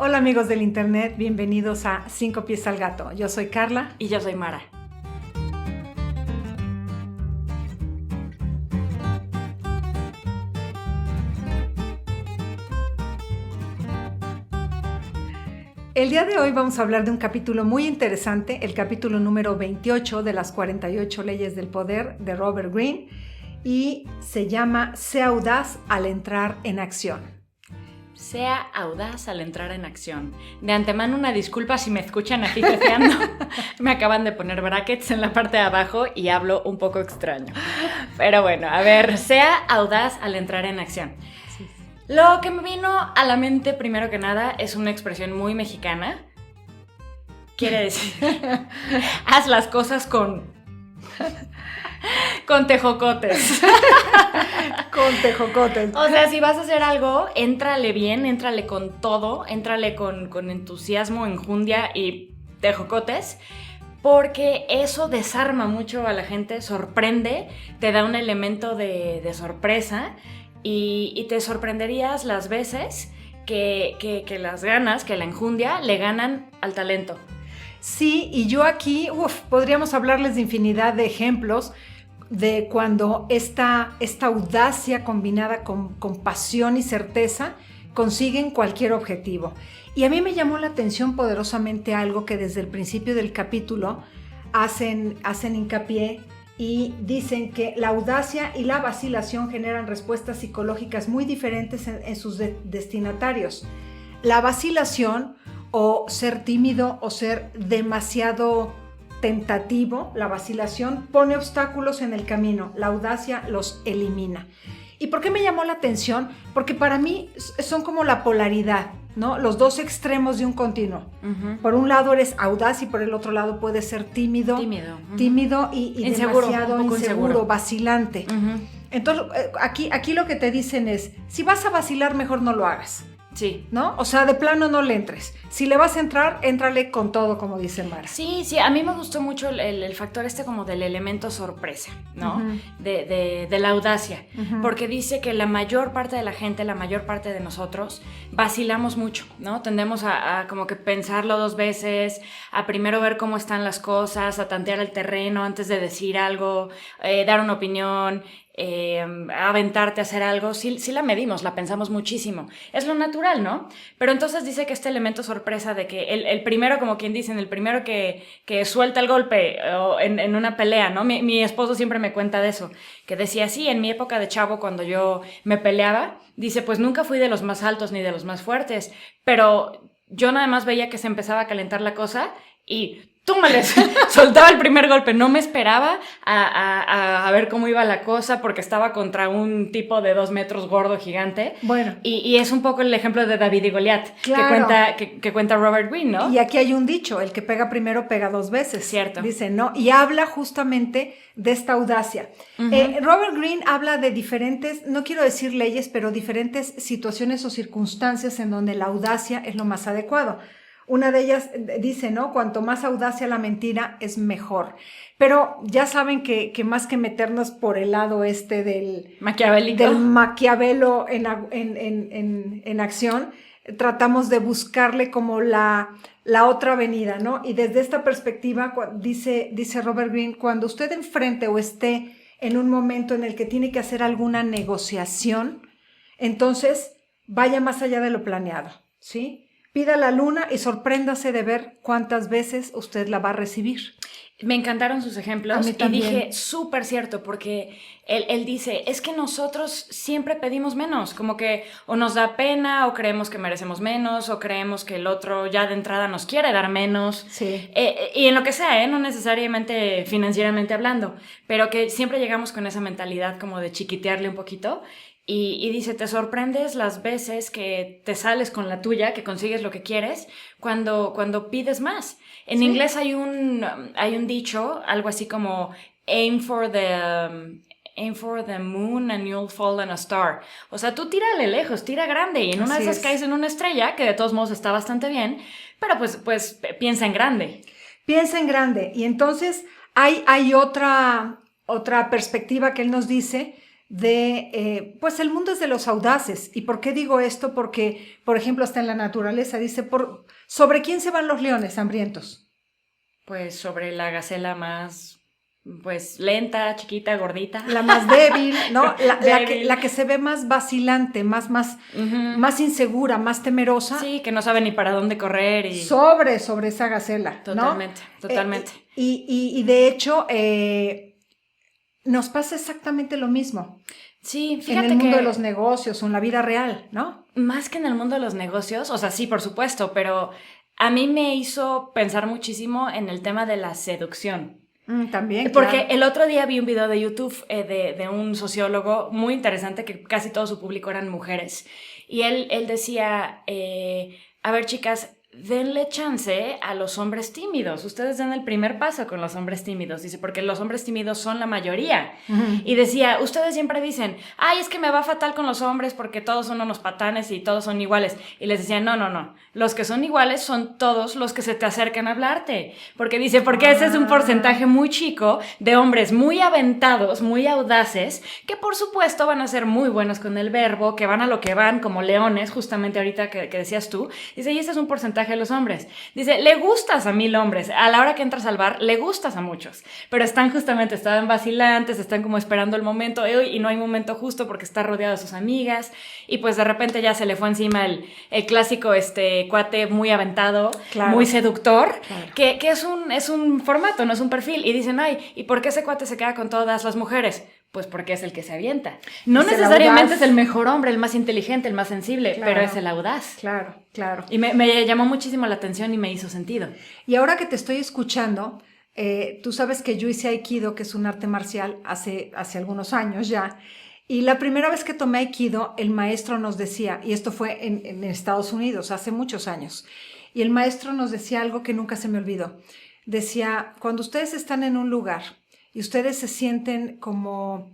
Hola amigos del internet, bienvenidos a 5 pies al gato. Yo soy Carla. Y yo soy Mara. El día de hoy vamos a hablar de un capítulo muy interesante, el capítulo número 28 de las 48 leyes del poder de Robert Greene, y se llama Sea audaz al entrar en acción. Sea audaz al entrar en acción. De antemano una disculpa si me escuchan así creciendo. Me acaban de poner brackets en la parte de abajo y hablo un poco extraño. Pero bueno, a ver, sea audaz al entrar en acción. Sí. Lo que me vino a la mente primero que nada es una expresión muy mexicana. Quiere decir, haz las cosas con tejocotes. Con tejocotes. O sea, si vas a hacer algo, éntrale bien, éntrale con todo, éntrale con entusiasmo, enjundia y tejocotes, porque eso desarma mucho a la gente, sorprende, te da un elemento de sorpresa y te sorprenderías las veces que las ganas, que la enjundia le ganan al talento. Sí, y yo aquí, podríamos hablarles de infinidad de ejemplos de cuando esta audacia combinada con pasión y certeza consiguen cualquier objetivo. Y a mí me llamó la atención poderosamente algo que desde el principio del capítulo hacen hincapié y dicen que la audacia y la vacilación generan respuestas psicológicas muy diferentes en sus destinatarios. La vacilación, o ser tímido o ser demasiado tentativo, la vacilación pone obstáculos en el camino, la audacia los elimina. ¿Y por qué me llamó la atención? Porque para mí son como la polaridad, ¿no? Los dos extremos de un continuo. Uh-huh. Por un lado eres audaz y por el otro lado puedes ser tímido y inseguro, demasiado inseguro, vacilante. Uh-huh. Entonces, aquí lo que te dicen es, si vas a vacilar, mejor no lo hagas. Sí. ¿No? O sea, de plano no le entres. Si le vas a entrar, éntrale con todo, como dice Mara. Sí, a mí me gustó mucho el factor como del elemento sorpresa, ¿no? Uh-huh. De la audacia, uh-huh. Porque dice que la mayor parte de la gente, la mayor parte de nosotros, vacilamos mucho, ¿no? Tendemos a como que pensarlo dos veces, a primero ver cómo están las cosas, a tantear el terreno antes de decir algo, dar una opinión, aventarte a hacer algo. Sí la medimos, la pensamos muchísimo. Es lo natural, ¿no? Pero entonces dice que este elemento sorpresa de que el primero, como quien dice, el primero que suelta el golpe en una pelea, ¿no? Mi esposo siempre me cuenta de eso, que decía, sí, en mi época de chavo, cuando yo me peleaba, dice, pues nunca fui de los más altos ni de los más fuertes, pero yo nada más veía que se empezaba a calentar la cosa y túmales, soltaba el primer golpe. No me esperaba a ver cómo iba la cosa porque estaba contra un tipo de 2 metros gordo, gigante. Bueno. Y es un poco el ejemplo de David y Goliat, claro. que cuenta Robert Greene, ¿no? Y aquí hay un dicho, el que pega primero pega 2 veces. Cierto. Dice, ¿no? Y habla justamente de esta audacia. Uh-huh. Robert Greene habla de diferentes, no quiero decir leyes, pero diferentes situaciones o circunstancias en donde la audacia es lo más adecuado. Una de ellas dice, ¿no? Cuanto más audacia la mentira, es mejor. Pero ya saben que más que meternos por el lado del Maquiavelo en acción, tratamos de buscarle como la otra avenida, ¿no? Y desde esta perspectiva, dice Robert Greene, cuando usted enfrente o esté en un momento en el que tiene que hacer alguna negociación, entonces vaya más allá de lo planeado, ¿sí? Pida la luna y sorpréndase de ver cuántas veces usted la va a recibir. Me encantaron sus ejemplos. A mí también. Y dije, súper cierto, porque él dice, es que nosotros siempre pedimos menos, como que o nos da pena, o creemos que merecemos menos, o creemos que el otro ya de entrada nos quiere dar menos. Sí. Y en lo que sea, no necesariamente financieramente hablando, pero que siempre llegamos con esa mentalidad como de chiquitearle un poquito. Y dice, te sorprendes las veces que te sales con la tuya, que consigues lo que quieres, cuando pides más. En inglés hay un dicho, algo así como aim for the moon and you'll fall on a star. O sea, tú tírale lejos, tira grande y en una de esas caes en una estrella, que de todos modos está bastante bien, pero pues piensa en grande. Piensa en grande. Y entonces hay otra perspectiva que él nos dice pues el mundo es de los audaces. ¿Y por qué digo esto? Porque, por ejemplo, hasta en la naturaleza dice, ¿sobre quién se van los leones hambrientos? Pues sobre la gacela más, pues lenta, chiquita, gordita. La más débil, ¿no? Débil. La que se ve más vacilante, más insegura, más temerosa. Sí, que no sabe ni para dónde correr. Y... Sobre esa gacela, Totalmente, ¿no? totalmente. Y de hecho, nos pasa exactamente lo mismo. Sí, fíjate en el mundo que de los negocios o en la vida real, ¿no? Más que en el mundo de los negocios, o sea, sí, por supuesto, pero a mí me hizo pensar muchísimo en el tema de la seducción. También, Porque claro. el otro día vi un video de YouTube de un sociólogo muy interesante que casi todo su público eran mujeres. Y él decía, a ver chicas, denle chance a los hombres tímidos. Ustedes den el primer paso con los hombres tímidos. Dice, porque los hombres tímidos son la mayoría. Uh-huh. Y decía, ustedes siempre dicen, ay, es que me va fatal con los hombres porque todos son unos patanes y todos son iguales. Y les decía, no. Los que son iguales son todos los que se te acercan a hablarte. Porque dice, porque ese es un porcentaje muy chico de hombres muy aventados, muy audaces, que por supuesto van a ser muy buenos con el verbo, que van a lo que van, como leones, justamente ahorita que decías tú. Dice, y ese es un porcentaje de los hombres. Dice, le gustas a 1000 hombres. A la hora que entras al bar, le gustas a muchos. Pero están vacilantes, están como esperando el momento, y no hay momento justo porque está rodeado de sus amigas. Y pues de repente ya se le fue encima el clásico cuate muy aventado, claro, muy seductor, claro, que es un formato, no es un perfil. Y dicen, ay, ¿y por qué ese cuate se queda con todas las mujeres? Pues porque es el que se avienta. No necesariamente es el mejor hombre, el más inteligente, el más sensible, claro, pero es el audaz. Claro. Y me llamó muchísimo la atención y me hizo sentido. Y ahora que te estoy escuchando, tú sabes que yo hice Aikido, que es un arte marcial, hace algunos años ya. Y la primera vez que tomé Aikido, el maestro nos decía, y esto fue en Estados Unidos, hace muchos años, y el maestro nos decía algo que nunca se me olvidó. Decía, cuando ustedes están en un lugar y ustedes se sienten como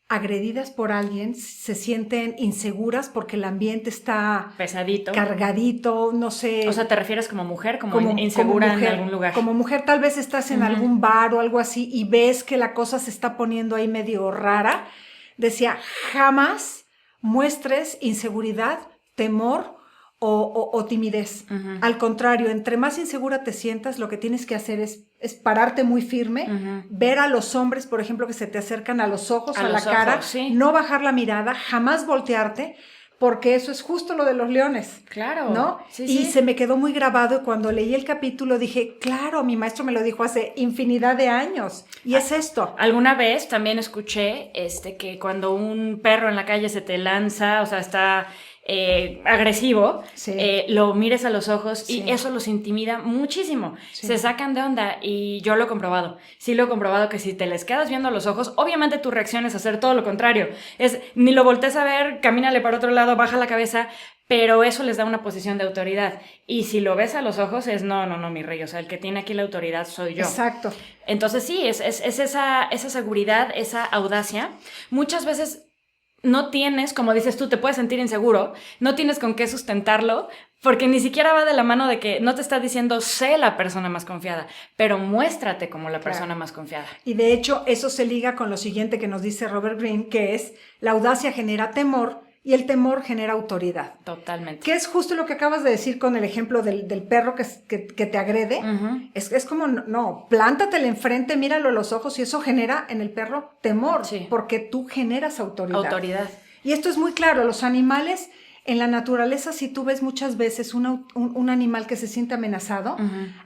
agredidas por alguien, se sienten inseguras porque el ambiente está pesadito, cargadito, no sé. O sea, ¿te refieres como mujer, como insegura como mujer, en algún lugar? Como mujer, tal vez estás en algún bar o algo así y ves que la cosa se está poniendo ahí medio rara. Decía, jamás muestres inseguridad, temor o timidez. Al contrario, entre más insegura te sientas, lo que tienes que hacer es pararte muy firme, ver a los hombres, por ejemplo, que se te acercan a los ojos, a la cara, sí, no bajar la mirada, jamás voltearte, porque eso es justo lo de los leones. Claro. ¿No? Sí, y se me quedó muy grabado, y cuando leí el capítulo dije, claro, mi maestro me lo dijo hace infinidad de años. Y es esto. Alguna vez también escuché que cuando un perro en la calle se te lanza, o sea, está agresivo, sí, lo mires a los ojos, sí, y eso los intimida muchísimo. Sí. Se sacan de onda, y yo lo he comprobado. Sí lo he comprobado, que si te les quedas viendo a los ojos, obviamente tu reacción es hacer todo lo contrario. Es, ni lo voltees a ver, camínale para otro lado, baja la cabeza, pero eso les da una posición de autoridad. Y si lo ves a los ojos es, no, mi rey, o sea, el que tiene aquí la autoridad soy yo. Exacto. Entonces sí, es esa seguridad, esa audacia. Muchas veces no tienes, como dices tú, te puedes sentir inseguro, no tienes con qué sustentarlo, porque ni siquiera va de la mano de que no te está diciendo sé la persona más confiada, pero muéstrate como la persona más confiada. Y de hecho eso se liga con lo siguiente que nos dice Robert Greene, que es la audacia genera temor y el temor genera autoridad. Totalmente. Que es justo lo que acabas de decir con el ejemplo del perro que te agrede. Es como, no, plántatele enfrente, míralo a los ojos y eso genera en el perro temor, sí, porque tú generas autoridad. Y esto es muy claro, los animales en la naturaleza, si tú ves muchas veces un animal que se siente amenazado,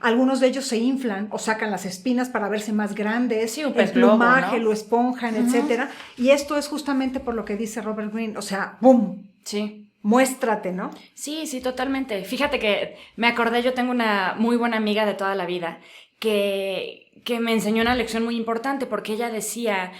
algunos de ellos se inflan o sacan las espinas para verse más grandes, sí, un el plumaje, ¿no? lo esponjan, etcétera. Y esto es justamente por lo que dice Robert Greene, o sea, ¡boom! Sí. Muéstrate, ¿no? Sí, totalmente. Fíjate que me acordé, yo tengo una muy buena amiga de toda la vida que me enseñó una lección muy importante, porque ella decía,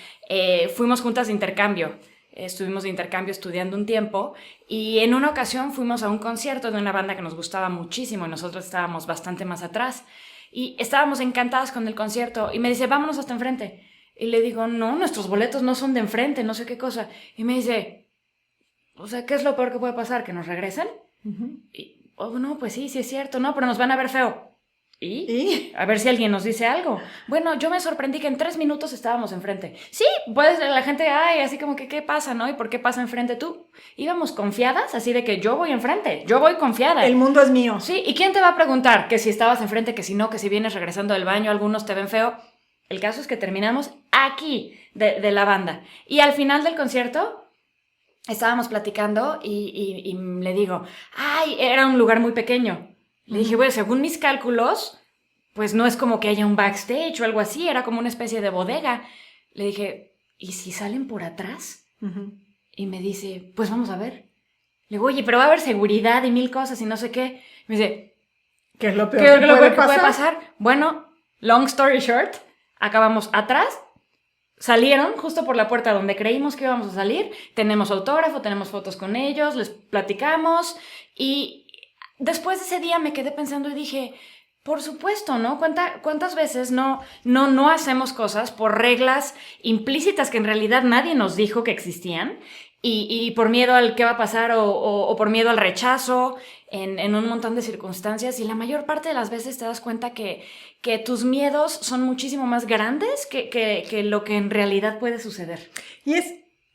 fuimos juntas de intercambio. Estuvimos de intercambio estudiando un tiempo, y en una ocasión fuimos a un concierto de una banda que nos gustaba muchísimo y nosotros estábamos bastante más atrás y estábamos encantadas con el concierto, y me dice, vámonos hasta enfrente, y le digo, no, nuestros boletos no son de enfrente, no sé qué cosa, y me dice, o sea, ¿qué es lo peor que puede pasar? ¿Que nos regresen? Y, oh, no, pues sí es cierto, no, pero nos van a ver feo. ¿Y? A ver si alguien nos dice algo. Bueno, yo me sorprendí que en 3 minutos estábamos enfrente. Sí, pues la gente, ay, así como que, ¿qué pasa, no? ¿Y por qué pasa enfrente tú? Íbamos confiadas, así de que yo voy enfrente, yo voy confiada. El mundo es mío. Sí, ¿y quién te va a preguntar? Que si estabas enfrente, que si no, que si vienes regresando del baño, algunos te ven feo. El caso es que terminamos aquí de la banda. Y al final del concierto estábamos platicando y le digo, ay, era un lugar muy pequeño. Le dije, bueno, según mis cálculos, pues no es como que haya un backstage o algo así, era como una especie de bodega. Le dije, ¿y si salen por atrás? Y me dice, pues vamos a ver. Le digo, oye, pero va a haber seguridad y 1000 cosas y no sé qué. Me dice, ¿qué es lo peor que puede pasar? Bueno, long story short, acabamos atrás, salieron justo por la puerta donde creímos que íbamos a salir, tenemos autógrafo, tenemos fotos con ellos, les platicamos y después de ese día me quedé pensando y dije, por supuesto, ¿no? ¿Cuántas veces no hacemos cosas por reglas implícitas que en realidad nadie nos dijo que existían y por miedo al qué va a pasar o por miedo al rechazo en un montón de circunstancias? Y la mayor parte de las veces te das cuenta que tus miedos son muchísimo más grandes que lo que en realidad puede suceder. Y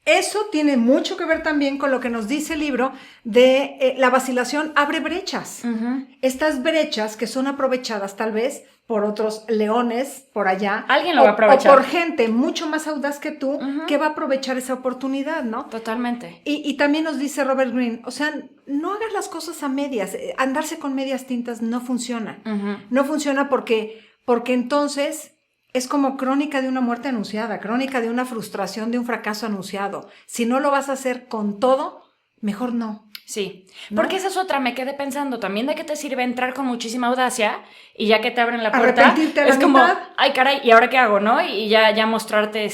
eso tiene mucho que ver también con lo que nos dice el libro de la vacilación abre brechas. Estas brechas que son aprovechadas tal vez por otros leones por allá. Alguien lo va a aprovechar. O por gente mucho más audaz que tú que va a aprovechar esa oportunidad, ¿no? Totalmente. Y también nos dice Robert Greene, o sea, no hagas las cosas a medias. Andarse con medias tintas no funciona. No funciona porque entonces es como crónica de una muerte anunciada, crónica de una frustración, de un fracaso anunciado. Si no lo vas a hacer con todo, mejor no. Sí, ¿no? Porque esa es otra, me quedé pensando también de qué te sirve entrar con muchísima audacia y ya que te abren la puerta, arrepentirte a la es como, mitad. ay caray, ¿y ahora qué hago, no? Y ya mostrarte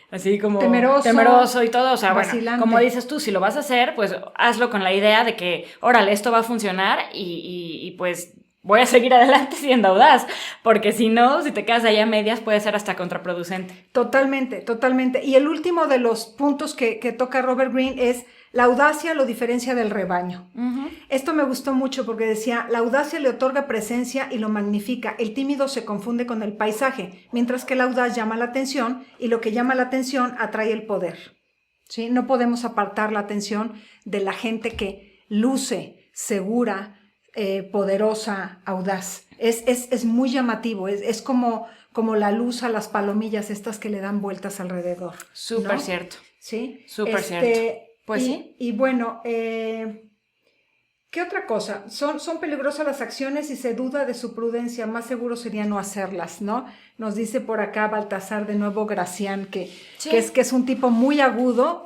así como temeroso y todo, o sea, vacilante. Bueno, como dices tú, si lo vas a hacer, pues hazlo con la idea de que, órale, esto va a funcionar y pues voy a seguir adelante siendo audaz, porque si no, si te quedas allá a medias puede ser hasta contraproducente. Totalmente, totalmente. Y el último de los puntos que toca Robert Greene es la audacia lo diferencia del rebaño. Esto me gustó mucho porque decía, la audacia le otorga presencia y lo magnifica. El tímido se confunde con el paisaje, mientras que la audaz llama la atención y lo que llama la atención atrae el poder. ¿Sí? No podemos apartar la atención de la gente que luce segura, poderosa, audaz. Es muy llamativo, es como la luz a las palomillas estas que le dan vueltas alrededor. Súper ¿no? cierto. Sí. Súper cierto. Pues sí. Y bueno, ¿qué otra cosa? Son peligrosas las acciones y se duda de su prudencia, más seguro sería no hacerlas, ¿no? Nos dice por acá Baltasar de nuevo Gracián, que es un tipo muy agudo,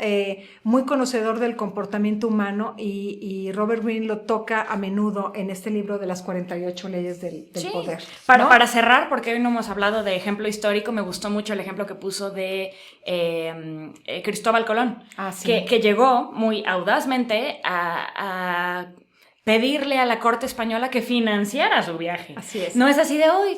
muy conocedor del comportamiento humano y Robert Greene lo toca a menudo en este libro de las 48 leyes del poder. ¿No? Para cerrar, porque hoy no hemos hablado de ejemplo histórico, me gustó mucho el ejemplo que puso de Cristóbal Colón, que llegó muy audazmente a pedirle a la corte española que financiara su viaje. Así es. No es así de hoy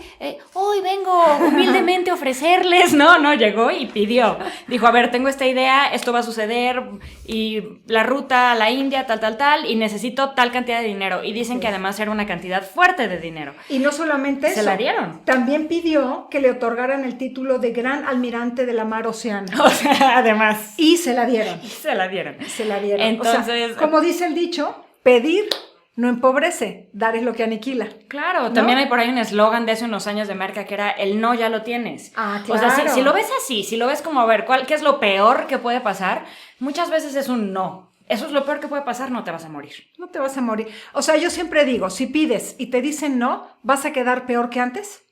vengo humildemente a ofrecerles. No, llegó y pidió. Dijo, a ver, tengo esta idea, esto va a suceder, y la ruta a la India, tal, y necesito tal cantidad de dinero. Y dicen que además era una cantidad fuerte de dinero. Y no solamente eso. Se la dieron. También pidió que le otorgaran el título de Gran Almirante de la Mar Océana. O sea, además. Y se la dieron. Se la dieron. Entonces, o sea, como dice el dicho, pedir no empobrece, dar es lo que aniquila. Claro, ¿no? También hay por ahí un eslogan de hace unos años de marca que era el no ya lo tienes. Claro. O sea, si lo ves así, si lo ves como a ver, ¿qué es lo peor que puede pasar? Muchas veces es un no. Eso es lo peor que puede pasar, no te vas a morir. No te vas a morir. O sea, yo siempre digo, si pides y te dicen no, ¿vas a quedar peor que antes?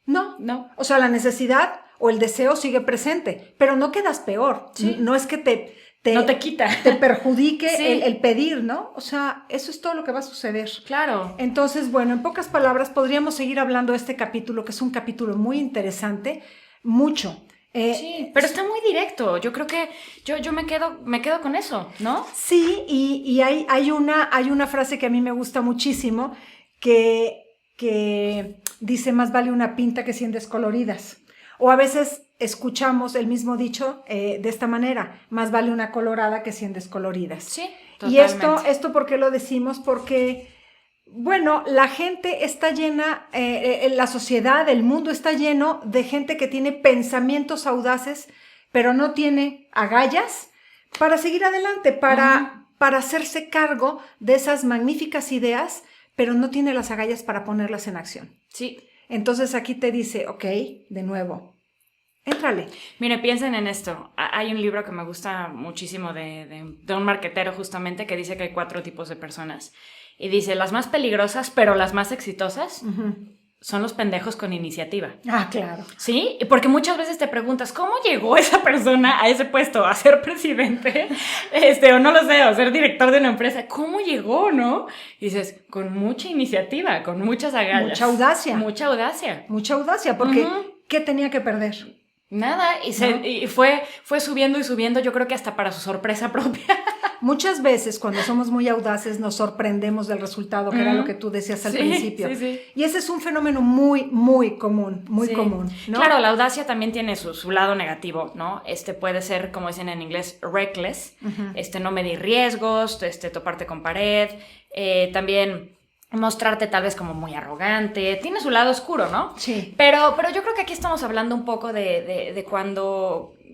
No. O sea, la necesidad o el deseo sigue presente, pero no quedas peor. Sí. No es que no te quita. Te perjudique sí. el pedir, ¿no? O sea, eso es todo lo que va a suceder. Claro. Entonces, bueno, en pocas palabras, podríamos seguir hablando de este capítulo, que es un capítulo muy interesante, mucho. Sí, pero está muy directo. Yo creo que yo me quedo con eso, ¿no? Sí, y hay una frase que a mí me gusta muchísimo, que dice, más vale una pinta que 100 descoloridas. O a veces escuchamos el mismo dicho de esta manera, más vale una colorada que 100 descoloridas. Sí, totalmente. Y esto ¿por qué lo decimos? Porque Bueno, la gente está llena, la sociedad, el mundo está lleno de gente que tiene pensamientos audaces, pero no tiene agallas para seguir adelante, para hacerse cargo de esas magníficas ideas, pero no tiene las agallas para ponerlas en acción. Sí. Entonces aquí te dice, ok, de nuevo, éntrale. Mire, piensen en esto. Hay un libro que me gusta muchísimo de un marquetero justamente que dice que hay 4 tipos de personas. Y dice, las más peligrosas, pero las más exitosas, son los pendejos con iniciativa. Ah, claro. ¿Sí? Porque muchas veces te preguntas, ¿cómo llegó esa persona a ese puesto? ¿A ser presidente? O no lo sé, o ser director de una empresa. ¿Cómo llegó, no? Y dices, con mucha iniciativa, con muchas agallas. Mucha audacia. Mucha audacia. Mucha audacia, porque ¿qué tenía que perder? Nada, y fue subiendo y subiendo, yo creo que hasta para su sorpresa propia. Muchas veces cuando somos muy audaces nos sorprendemos del resultado, que era lo que tú decías al principio. Sí. Y ese es un fenómeno muy, muy común, común, ¿no? Claro, la audacia también tiene su lado negativo, ¿no? Puede ser, como dicen en inglés, reckless, no medir riesgos, toparte con pared, también mostrarte tal vez como muy arrogante, tiene su lado oscuro, ¿no? Sí. Pero yo creo que aquí estamos hablando un poco de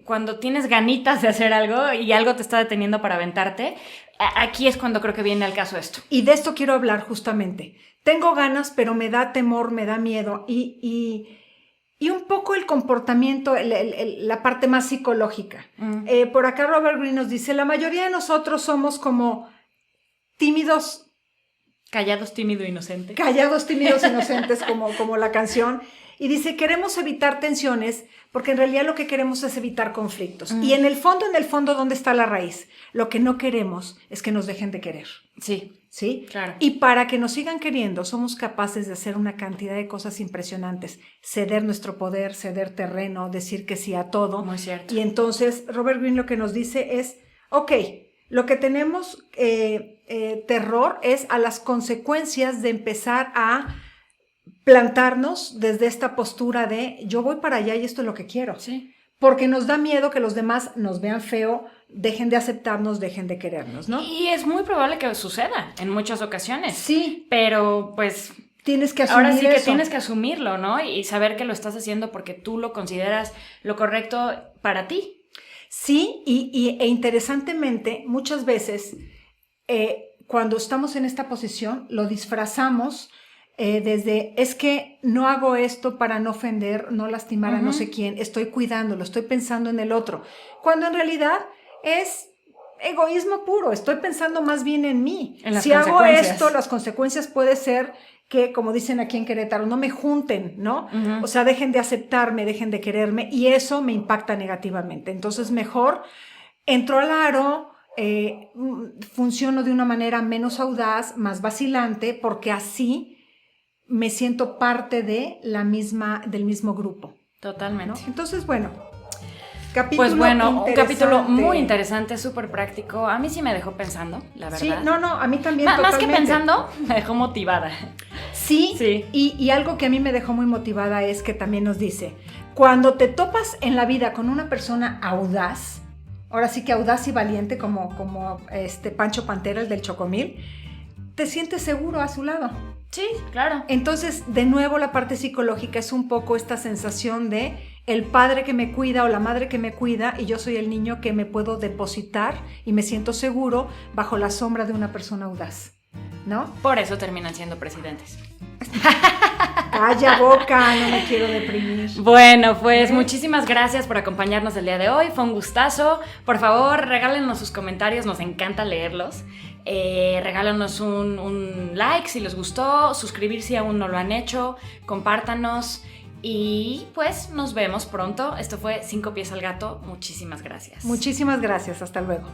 cuando tienes ganitas de hacer algo y algo te está deteniendo para aventarte. Aquí es cuando creo que viene al caso esto. Y de esto quiero hablar justamente. Tengo ganas, pero me da temor, me da miedo y un poco el comportamiento, la parte más psicológica. Por acá Robert Greene nos dice, la mayoría de nosotros somos como tímidos. Callados, tímido, inocente. Callados, tímidos, inocentes, como la canción. Y dice, queremos evitar tensiones porque en realidad lo que queremos es evitar conflictos. Y en el fondo, ¿dónde está la raíz? Lo que no queremos es que nos dejen de querer. Sí. ¿Sí? Claro. Y para que nos sigan queriendo, somos capaces de hacer una cantidad de cosas impresionantes. Ceder nuestro poder, ceder terreno, decir que sí a todo. Muy cierto. Y entonces, Robert Greene lo que nos dice es, ok, lo que tenemos terror es a las consecuencias de empezar a plantarnos desde esta postura de yo voy para allá y esto es lo que quiero. Sí. Porque nos da miedo que los demás nos vean feo, dejen de aceptarnos, dejen de querernos, ¿no? Y es muy probable que suceda en muchas ocasiones. Sí. Pero pues tienes que asumir ahora sí que eso. tienes que asumirlo, ¿no? Y saber que lo estás haciendo porque tú lo consideras lo correcto para ti. Sí, e interesantemente, muchas veces cuando estamos en esta posición, lo disfrazamos desde, es que no hago esto para no ofender, no lastimar a no sé quién, estoy cuidándolo, estoy pensando en el otro, cuando en realidad es egoísmo puro, estoy pensando más bien en mí. Si hago esto, las consecuencias puede ser que, como dicen aquí en Querétaro, no me junten, ¿no? O sea, dejen de aceptarme, dejen de quererme, y eso me impacta negativamente. Entonces, mejor entro al aro, funciono de una manera menos audaz, más vacilante, porque así me siento parte de del mismo grupo. Totalmente. ¿No? Entonces, bueno, pues bueno, un capítulo muy interesante, súper práctico. A mí sí me dejó pensando, la verdad. Sí, no, a mí también Más que pensando, me dejó motivada. Sí. Y algo que a mí me dejó muy motivada es que también nos dice, cuando te topas en la vida con una persona audaz, ahora sí que audaz y valiente como Pancho Pantera, el del Chocomil, te sientes seguro a su lado. Sí, claro. Entonces, de nuevo, la parte psicológica es un poco esta sensación de el padre que me cuida o la madre que me cuida y yo soy el niño que me puedo depositar y me siento seguro bajo la sombra de una persona audaz, ¿no? Por eso terminan siendo presidentes. Calla boca, no me quiero deprimir. Bueno, pues muchísimas gracias por acompañarnos el día de hoy, fue un gustazo. Por favor, regálenos sus comentarios, nos encanta leerlos. Regálanos un like si les gustó, suscribir si aún no lo han hecho, compártanos y pues nos vemos pronto. Esto fue 5 pies al gato, muchísimas gracias. Muchísimas gracias, hasta luego.